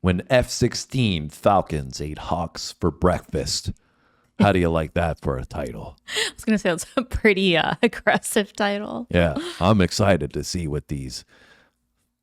when F-16 Falcons ate Hawks for breakfast. How do you like that for a title? I was going to say that's a pretty aggressive title. Yeah, I'm excited to see what these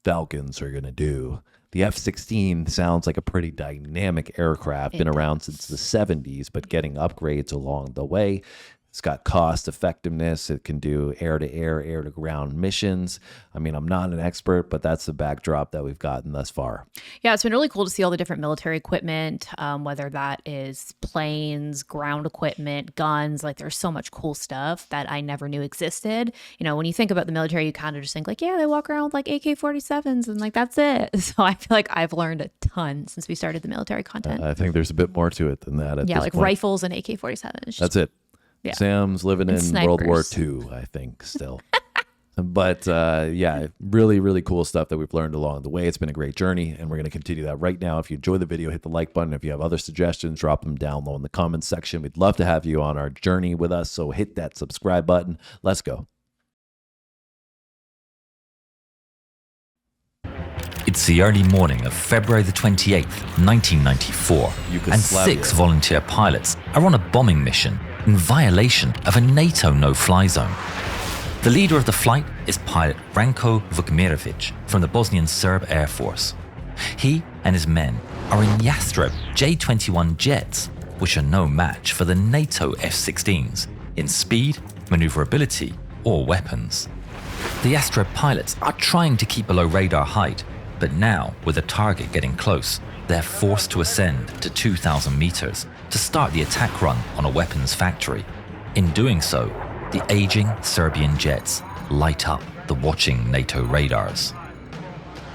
Falcons are going to do. The F-16 sounds like a pretty dynamic aircraft, been around since the 70s, but getting upgrades along the way. It's got cost effectiveness. It can do air-to-air, air-to-ground missions. I mean, I'm not an expert, but that's the backdrop that we've gotten thus far. Yeah, it's been really cool to see all the different military equipment, whether that is planes, ground equipment, guns. Like, there's so much cool stuff that I never knew existed. You know, when you think about the military, you kind of just think like, yeah, they walk around with like AK-47s and like, that's it. So I feel like I've learned a ton since we started the military content. I think there's a bit more to it than that at yeah, this like point. rifles and AK-47s. That's it. Yeah. Sam's living in World War II, I think, still. But yeah, really, really cool stuff that we've learned along the way. It's been a great journey, and we're going to continue that right now. If you enjoy the video, hit the like button. If you have other suggestions, drop them down low in the comments section. We'd love to have you on our journey with us, so hit that subscribe button. Let's go. It's the early morning of February the 28th, 1994, and 6 volunteer pilots are on a bombing mission in violation of a NATO no-fly zone. The leader of the flight is pilot Ranko Vukmirovic from the Bosnian Serb Air Force. He and his men are in Yastreb J-21 jets, which are no match for the NATO F-16s in speed, maneuverability, or weapons. The Yastreb pilots are trying to keep below radar height, but now, with the target getting close, they're forced to ascend to 2,000 meters to start the attack run on a weapons factory. In doing so, the aging Serbian jets light up the watching NATO radars.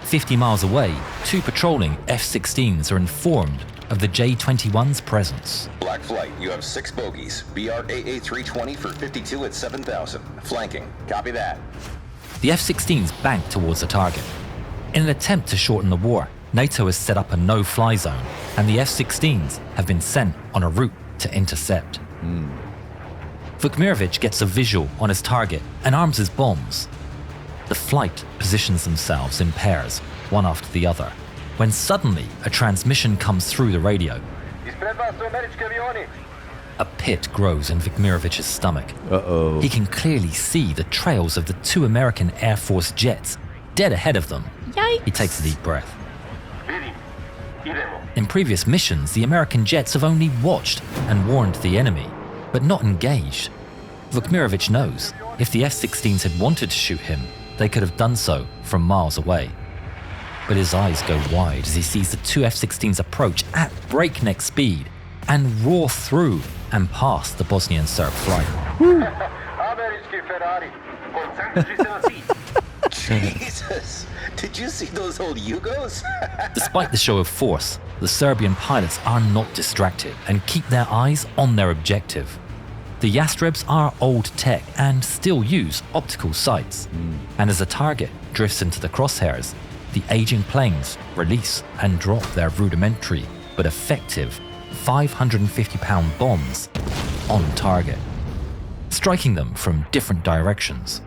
50 miles away, 2 patrolling F-16s are informed of the J-21's presence. Black Flight, you have 6 bogeys. BRAA 320 for 52 at 7,000. Flanking. Copy that. The F-16s bank towards the target. In an attempt to shorten the war, NATO has set up a no-fly zone, and the F-16s have been sent on a route to intercept. Vukmirovic gets a visual on his target and arms his bombs. The flight positions themselves in pairs, one after the other, when suddenly a transmission comes through the radio. A pit grows in Vukmirovic's stomach. Uh-oh. He can clearly see the trails of the 2 American Air Force jets dead ahead of them. Yikes. He takes a deep breath. In previous missions, the American jets have only watched and warned the enemy, but not engaged. Vukmirovic knows if the F-16s had wanted to shoot him, they could have done so from miles away. But his eyes go wide as he sees the 2 F-16s approach at breakneck speed and roar through and past the Bosnian Serb flight. Jesus! Did you see those old Yugos? Despite the show of force, the Serbian pilots are not distracted and keep their eyes on their objective. The Yastrebs are old tech and still use optical sights. And as the target drifts into the crosshairs, the aging planes release and drop their rudimentary but effective 550-pound bombs on target, striking them from different directions.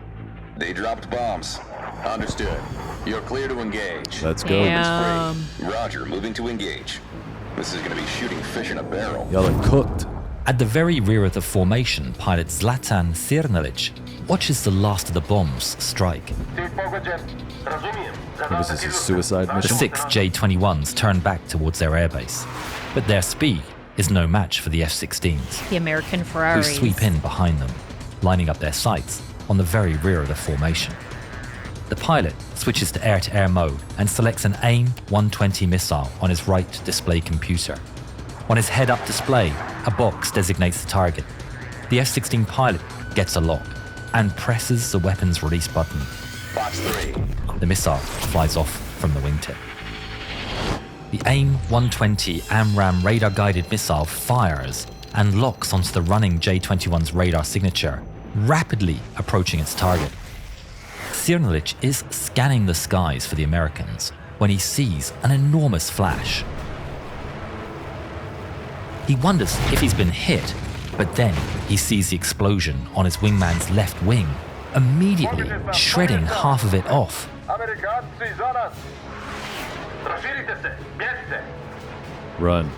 They dropped bombs. Understood. You're clear to engage. Let's go. Roger, moving to engage. This is going to be shooting fish in a barrel. Y'all are cooked. At the very rear of the formation, pilot Zlatan Sirnalic watches the last of the bombs strike. Was this a suicide The mission? 6 J-21s turn back towards their airbase, but their speed is no match for the F-16s, The American who Ferraris. sweep in behind them, lining up their sights on the very rear of the formation. The pilot switches to air-to-air mode and selects an AIM-120 missile on his right display computer. On his head-up display, a box designates the target. The F-16 pilot gets a lock and presses the weapon's release button. Box 3. The missile flies off from the wingtip. The AIM-120 AMRAAM radar-guided missile fires and locks onto the running J-21's radar signature, rapidly approaching its target. Sirnalic is scanning the skies for the Americans when he sees an enormous flash. He wonders if he's been hit, but then he sees the explosion on his wingman's left wing, immediately shredding half of it off. Run.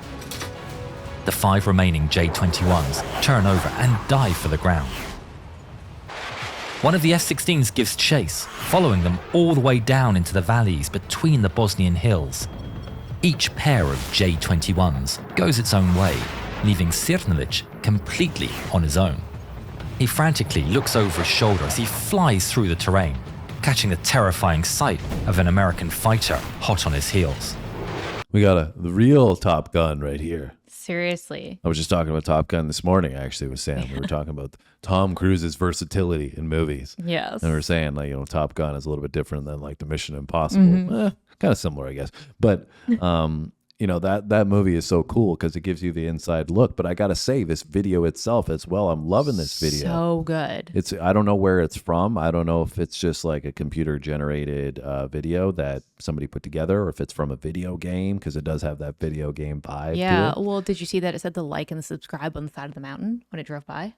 The 5 remaining J-21s turn over and dive for the ground. One of the F-16s gives chase, following them all the way down into the valleys between the Bosnian hills. Each pair of J-21s goes its own way, leaving Sirnilic completely on his own. He frantically looks over his shoulder as he flies through the terrain, catching the terrifying sight of an American fighter hot on his heels. We got the real Top Gun right here. Seriously. I was just talking about Top Gun this morning, actually, with Sam. We were talking about Tom Cruise's versatility in movies. Yes. And we were saying, like, Top Gun is a little bit different than, like, the Mission Impossible. Kind of similar, I guess. But, that movie is so cool because it gives you the inside look. But I got to say, this video itself as well, I'm loving this video. So good. I don't know where it's from. I don't know if it's just like a computer generated video that somebody put together, or if it's from a video game, because it does have that video game vibe Yeah. to it. Well, did you see that it said the like and the subscribe on the side of the mountain when it drove by?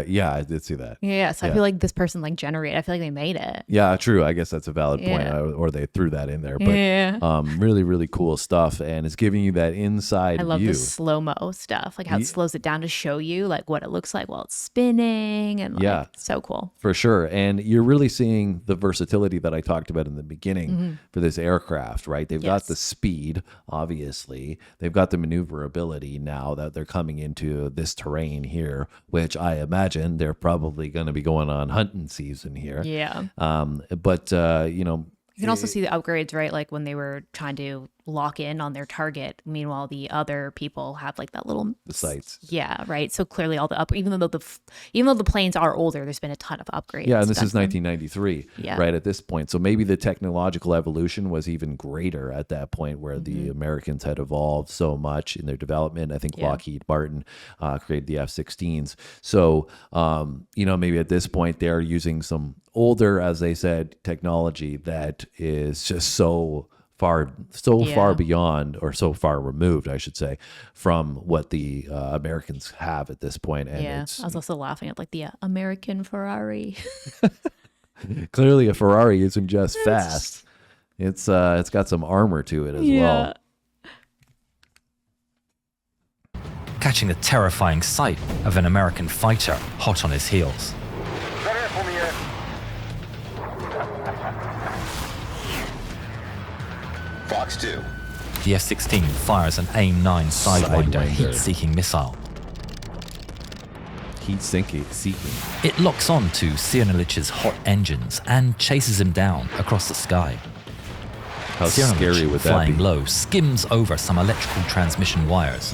Yeah, I did see that. Yeah. So I feel like this person generated. I feel like they made it. Yeah, true. I guess that's a valid point, Yeah. or they threw that in there. But Yeah. really, really cool stuff, and it's giving you that inside I love view. the slow-mo stuff, like how it slows it down to show you like what it looks like while it's spinning, and Yeah. so cool. For sure. And you're really seeing the versatility that I talked about in the beginning for this aircraft, right? They've got Yes. the speed, obviously. They've got the maneuverability now that they're coming into this terrain here, which I imagine they're probably going to be going on hunting season here. Yeah. But You can also see the upgrades, right? Like when they were trying to lock in on their target. Meanwhile, the other people have like that little the sights. Yeah, right. So clearly, all the even though the planes are older, there's been a ton of upgrades. Yeah, and this done is to them. 1993, Yeah. right at this point. So maybe the technological evolution was even greater at that point, where the Americans had evolved so much in their development. I think Yeah. Lockheed Martin created the F-16s. So, maybe at this point they're using some older, as they said, technology that is just so far beyond, or so far removed, I should say, from what the Americans have at this point. And Yeah, it's I was also laughing at like the American Ferrari. clearly a Ferrari isn't just fast. It's got some armor to it as well. Catching the terrifying sight of an American fighter hot on his heels. Fox 2. The F-16 fires an AIM-9 Sidewinder Sidewinder. heat-seeking missile. Heat seeking. It locks on to Sirnilic's hot engines and chases him down across the sky. How scary would that flying be? low, skims over some electrical transmission wires.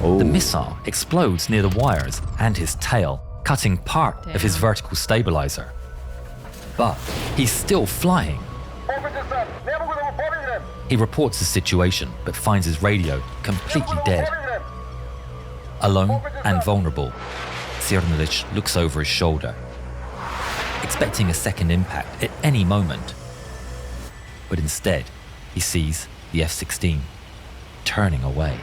Oh, The missile explodes near the wires and his tail, cutting part of his Damn. vertical stabilizer. But he's still flying. He reports the situation, but finds his radio completely dead. Alone and vulnerable, Sirnilic looks over his shoulder, expecting a second impact at any moment. But instead, he sees the F-16 turning away.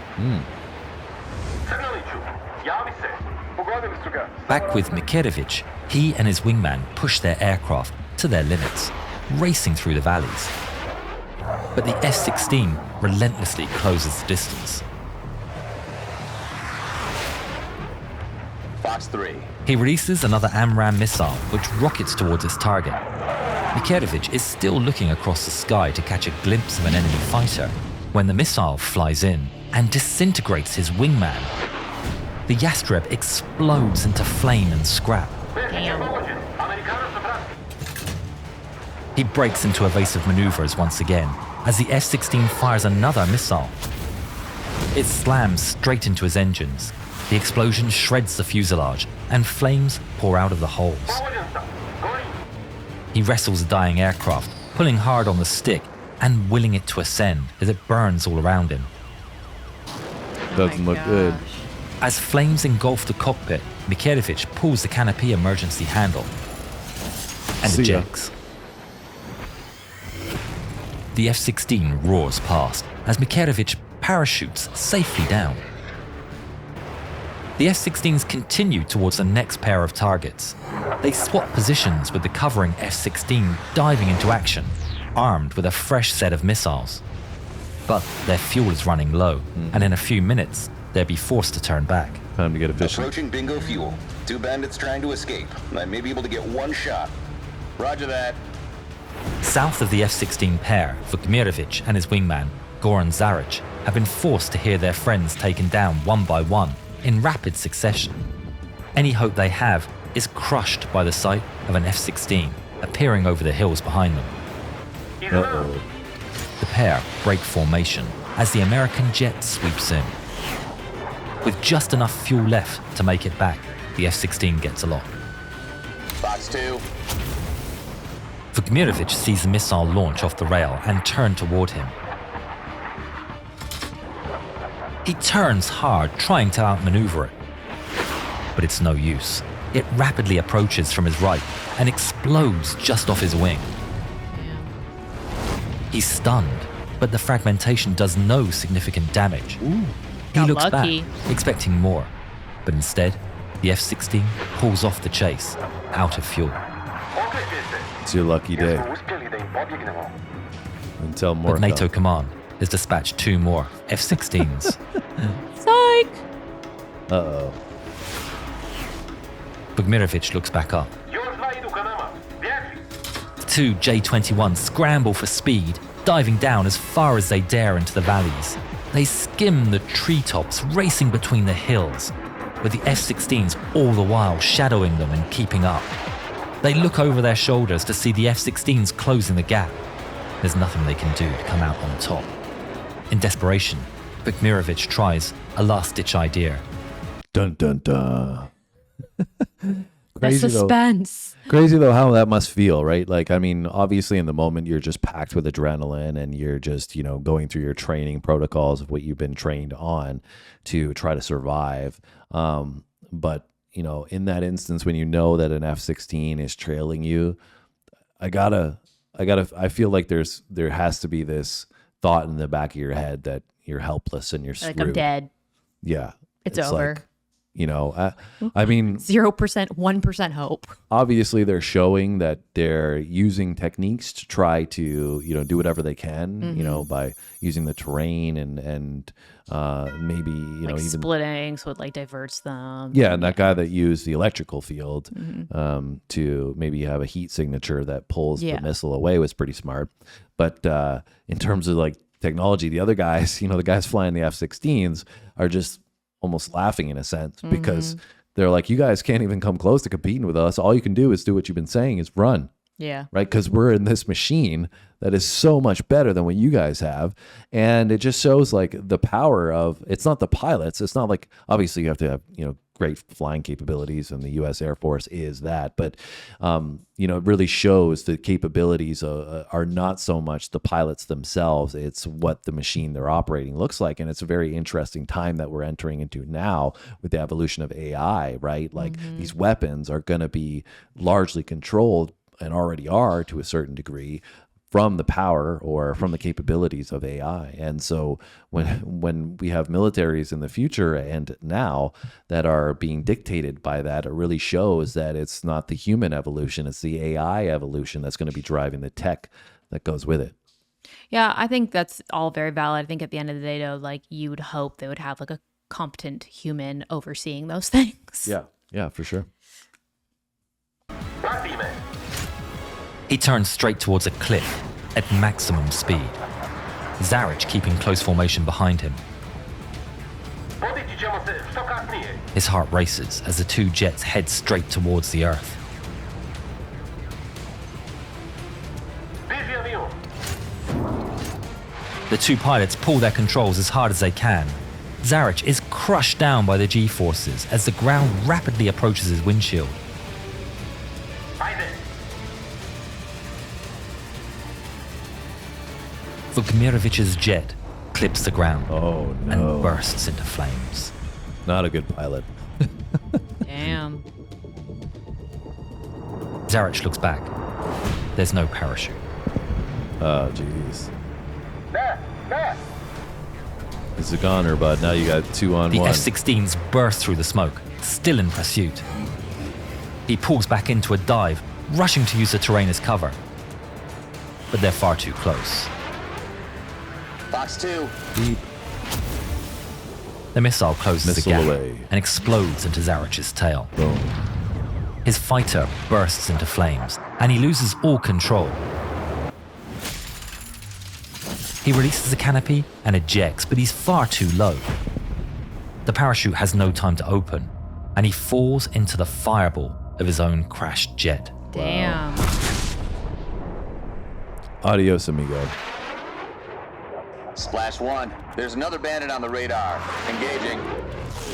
Back with Mikerevic, he and his wingman push their aircraft to their limits, racing through the valleys. But the F-16 relentlessly closes the distance. Fox 3. He releases another AMRAAM missile, which rockets towards its target. Mikerevic is still looking across the sky to catch a glimpse of an enemy fighter when the missile flies in and disintegrates his wingman. The Yastreb explodes into flame and scrap. He breaks into evasive maneuvers once again as the F-16 fires another missile. It slams straight into his engines. The explosion shreds the fuselage and flames pour out of the holes. He wrestles the dying aircraft, pulling hard on the stick and willing it to ascend as it burns all around him. doesn't look good. As flames engulf the cockpit, Mikerevic pulls the canopy emergency handle and See ya. ejects. The F-16 roars past as Mikerevic parachutes safely down. The F-16s continue towards the next pair of targets. They swap positions with the covering F-16 diving into action. armed with a fresh set of missiles. But their fuel is running low, and in a few minutes, they'll be forced to turn back. Time to get efficient. Approaching bingo fuel. 2 bandits trying to escape. I may be able to get 1 shot. Roger that. South of the F-16 pair, Vukmirovic and his wingman, Goran Zaric, have been forced to hear their friends taken down one by one in rapid succession. Any hope they have is crushed by the sight of an F-16 appearing over the hills behind them. Uh-oh. The pair break formation as the American jet sweeps in. With just enough fuel left to make it back, the F-16 gets aloft. Box 2. Vukmirovic sees the missile launch off the rail and turn toward him. He turns hard, trying to outmaneuver it. But it's no use. It rapidly approaches from his right and explodes just off his wing. He's stunned, but the fragmentation does no significant damage. He Got looks lucky. back, expecting more, but instead, the F-16 pulls off the chase, out of fuel. It's your lucky day. Until more But NATO come. command has dispatched 2 more F-16s. Psych! Uh-oh. Vukmirovic looks back up. The 2 J-21s scramble for speed, diving down as far as they dare into the valleys. They skim the treetops, racing between the hills, with the F-16s all the while shadowing them and keeping up. They look over their shoulders to see the F-16s closing the gap. There's nothing they can do to come out on top. In desperation, Vukmirovic tries a last-ditch idea. Dun dun dun. The suspense. Crazy though how that must feel, right? Like, I mean, obviously in the moment you're just packed with adrenaline and you're just, going through your training protocols of what you've been trained on to try to survive. But, in that instance, when you know that an F-16 is trailing you, I feel like there has to be this thought in the back of your head that you're helpless and you're screwed. Like I'm dead. Yeah. It's over. Like, I mean, 0%, 1% hope. obviously they're showing that they're using techniques to try to, do whatever they can, by using the terrain and maybe, Like even splitting, so it like diverts them. yeah, and that guy that used the electrical field to maybe have a heat signature that pulls the missile away was pretty smart. But in terms of like technology, the other guys, the guys flying the F-16s are just almost laughing in a sense because they're like, you guys can't even come close to competing with us. All you can do is do what you've been saying is run. Yeah. Right. Because we're in this machine that is so much better than what you guys have. And it just shows like the power of, it's not the pilots. It's not like, obviously you have to have, great flying capabilities and the U.S. Air Force is that. But, it really shows the capabilities are not so much the pilots themselves. It's what the machine they're operating looks like. And it's a very interesting time that we're entering into now with the evolution of AI, right? Like these weapons are going to be largely controlled and already are to a certain degree from the power or from the capabilities of AI. And so when we have militaries in the future and now that are being dictated by that, it really shows that it's not the human evolution, it's the AI evolution that's going to be driving the tech that goes with it. Yeah, I think that's all very valid. I think at the end of the day, though, like you would hope they would have like a competent human overseeing those things. Yeah, for sure. He turns straight towards a cliff at maximum speed. Zaric keeping close formation behind him. His heart races as the 2 jets head straight towards the Earth. The 2 pilots pull their controls as hard as they can. Zaric is crushed down by the G-forces as the ground rapidly approaches his windshield. Vukmirovic's jet clips the ground and bursts into flames. Not a good pilot. Damn. Zaric looks back. There's no parachute. Oh, jeez. It's a goner, bud. Now you got 2 on The 1. F-16s burst through the smoke, still in pursuit. He pulls back into a dive, rushing to use the terrain as cover. but they're far too close. Fox 2. Beep. The missile closes Missile the gap away. and explodes into Zarich's tail. Boom. His fighter bursts into flames, and he loses all control. He releases the canopy and ejects, but he's far too low. The parachute has no time to open, and he falls into the fireball of his own crashed jet. Damn. Adios, amigo. Splash 1. There's another bandit on the radar. Engaging.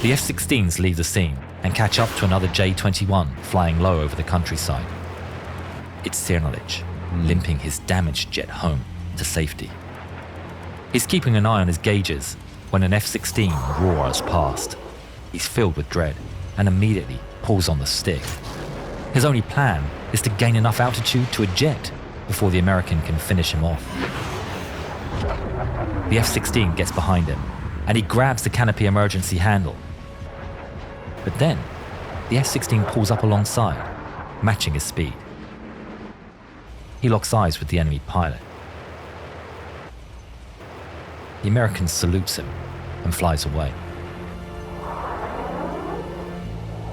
The F-16s leave the scene and catch up to another J-21 flying low over the countryside. It's Cernalic, limping his damaged jet home to safety. He's keeping an eye on his gauges when an F-16 roars past. He's filled with dread and immediately pulls on the stick. His only plan is to gain enough altitude to eject before the American can finish him off. The F-16 gets behind him, and he grabs the canopy emergency handle. But then, the F-16 pulls up alongside, matching his speed. He locks eyes with the enemy pilot. The American salutes him and flies away.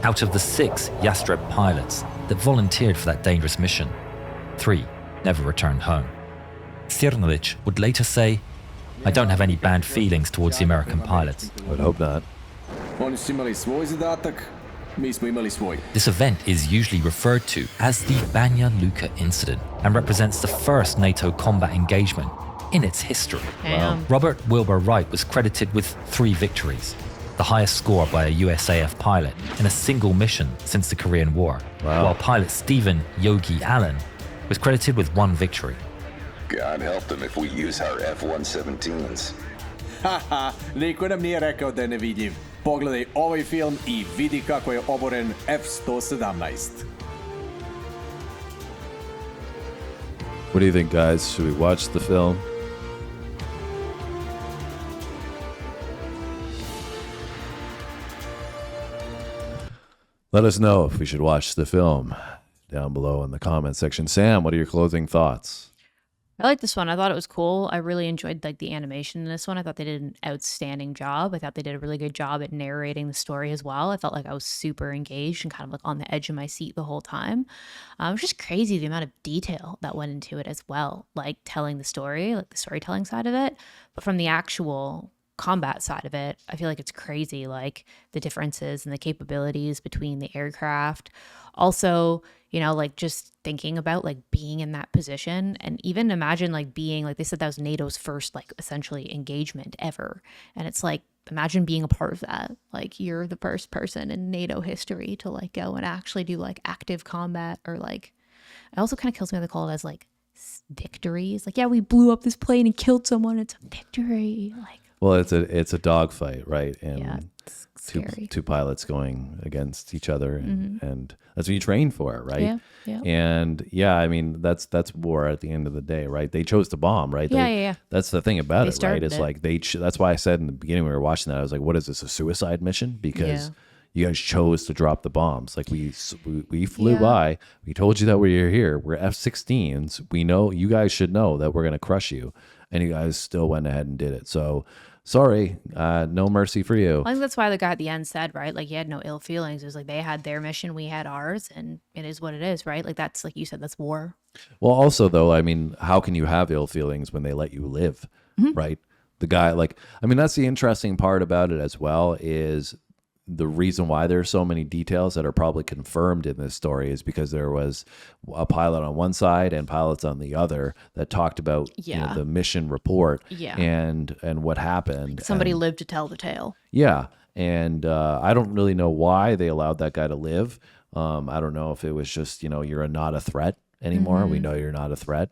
Out of the 6 Yastreb pilots that volunteered for that dangerous mission, 3 never returned home. Cernalic would later say, "I don't have any bad feelings towards the American pilots." I would hope not. Oni su imali svoj zadatak, mi smo imali svoj. This event is usually referred to as the Banja Luka incident and represents the first NATO combat engagement in its history. Damn. Robert Wilbur Wright was credited with 3 victories, the highest score by a USAF pilot in a single mission since the Korean War, while pilot Stephen Yogi Allen was credited with 1 victory. God help them if we use our F-117s. Haha, niko nam nije rekao da je nevidljiv. Pogledaj ovaj film i vidi kako je oboren F-117. What do you think, guys? Should we watch the film? Let us know if we should watch the film down below in the comment section. Sam, what are your closing thoughts? I like this one. I thought it was cool. I really enjoyed like the animation in this one. I thought they did an outstanding job. I thought they did a really good job at narrating the story as well. I felt like I was super engaged and kind of like on the edge of my seat the whole time. It was just crazy the amount of detail that went into it as well, like telling the story, like the storytelling side of it. But from the actual combat side of it, I feel like it's crazy, like the differences and the capabilities between the aircraft. Also, you know, like just thinking about like being in that position, and even imagine like being, like they said that was NATO's first like essentially engagement ever. And it's like, imagine being a part of that. Like you're the first person in NATO history to like go and actually do like active combat, or like, it also kind of kills me when they call it as like victories. Like, yeah, we blew up this plane and killed someone. It's a victory. Like, Well, it's a dogfight, right? And yeah, it's scary. two pilots going against each other, and that's what you train for, right? Yeah, yeah. And yeah, I mean that's war at the end of the day, right? They chose to bomb, right? Yeah, They- yeah. That's the thing about They it, right? started It's it. like that's why I said in the beginning when we were watching that, I was like, "What is this? A suicide mission?" Because Yeah. you guys chose to drop the bombs. Like we flew Yeah. by. We told you that we were here. We're F-16s. We know you guys should know that we're gonna crush you, and you guys still went ahead and did it. So. Sorry, no mercy for you. I think that's why the guy at the end said, right? Like, he had no ill feelings. It was like they had their mission, we had ours, and it is what it is, right? Like, that's like you said, that's war. Well, also though, I mean, how can you have ill feelings when they let you live, right? The guy, like, I mean, that's the interesting part about it as well, is the reason why there's so many details that are probably confirmed in this story is because there was a pilot on one side and pilots on the other that talked about you know, Yeah. the mission report Yeah. and what happened. Somebody And- lived to tell the tale. yeah. And I don't really know why they allowed that guy to live. I don't know if it was just, you know, you're not a threat anymore. We know you're not a threat.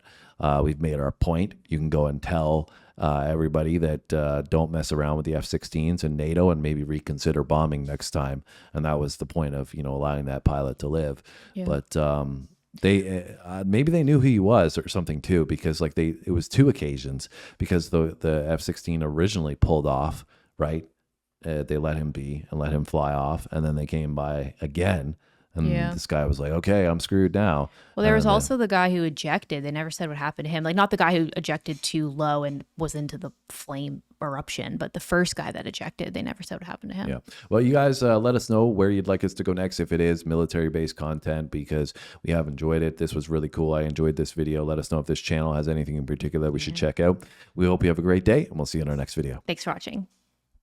We've made our point. You can go and tell everybody that don't mess around with the F-16s and NATO and maybe reconsider bombing next time. And that was the point of, you know, allowing that pilot to live. Yeah. But they maybe they knew who he was or something too, because like it was 2 occasions because the F-16 originally pulled off, right? They let him be and let him fly off, and then they came by again And Yeah. this guy was like, okay, I'm screwed now. Well, there was And then- also the guy who ejected. They never said what happened to him. Like, not the guy who ejected too low and was into the flame eruption, but the first guy that ejected, they never said what happened to him. Yeah. Well, you guys let us know where you'd like us to go next if it is military-based content, because we have enjoyed it. This was really cool. I enjoyed this video. Let us know if this channel has anything in particular that we should check out. We hope you have a great day, and we'll see you in our next video. Thanks for watching.